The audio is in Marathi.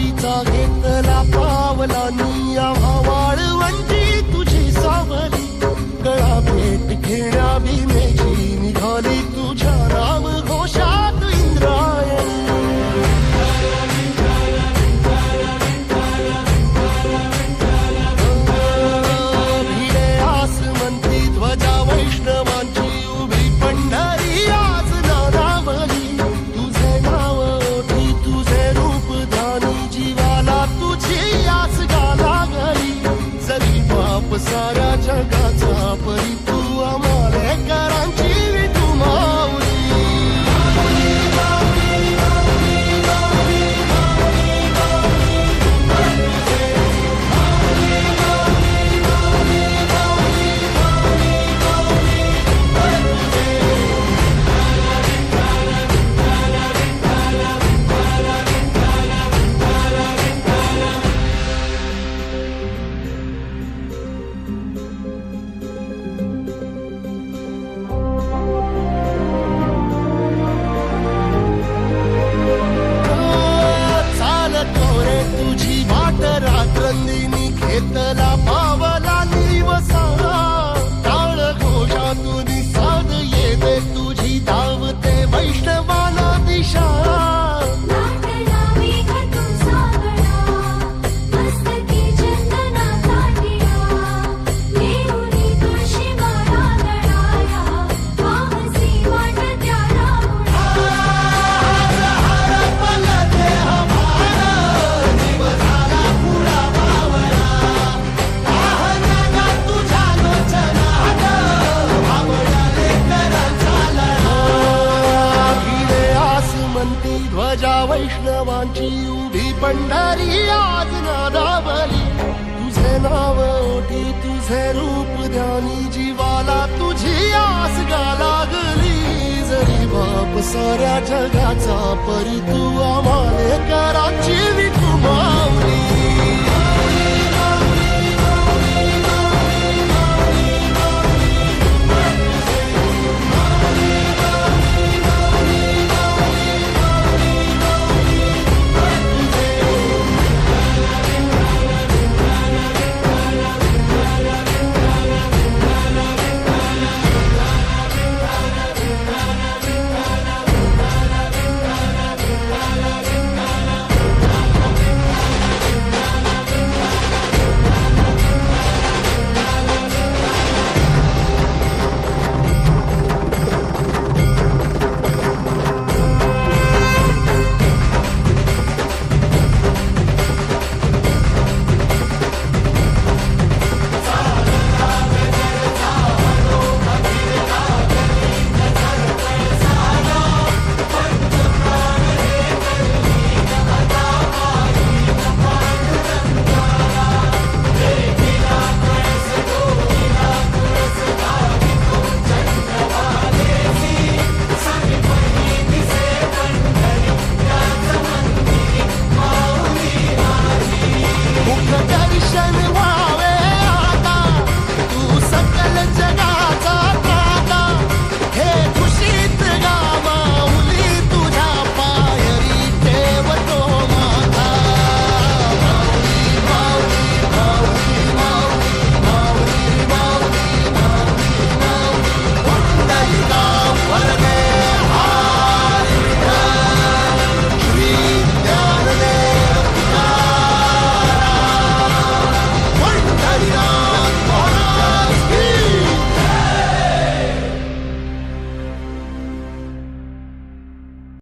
वारीचा घेतला पावलांनी आम्हा वाळवंटी तुझी सावली गळा भेट घेण्या भीमेची निघाली तुझ्या राम घोषात इंद्रायणी भिडे आसमंती ध्वजा वैष्णवांची उभी पंढरी आज नादावली तुझे नाव ओठी तुझे रूप ध्यानी जीवाला तुझी आस गाला गली जरी बाप साऱ्या जगाचा परी तू आमालेकरांची विठू माऊली तुझी वाट रात्रंदिनी घेतला पावला निवसा टाळ घोषातून साध येते तुझी धावते वैष्णवाला दिशा ध्वजा वैष्णवांची उभी पंढरी आज नादावली तुझे नाव ओठी तुझे रूप ध्यानी जीवाला तुझी आस गा लागली जरी बाप साऱ्या जगाचा परी तू आम्हालेकरांची विठू माऊली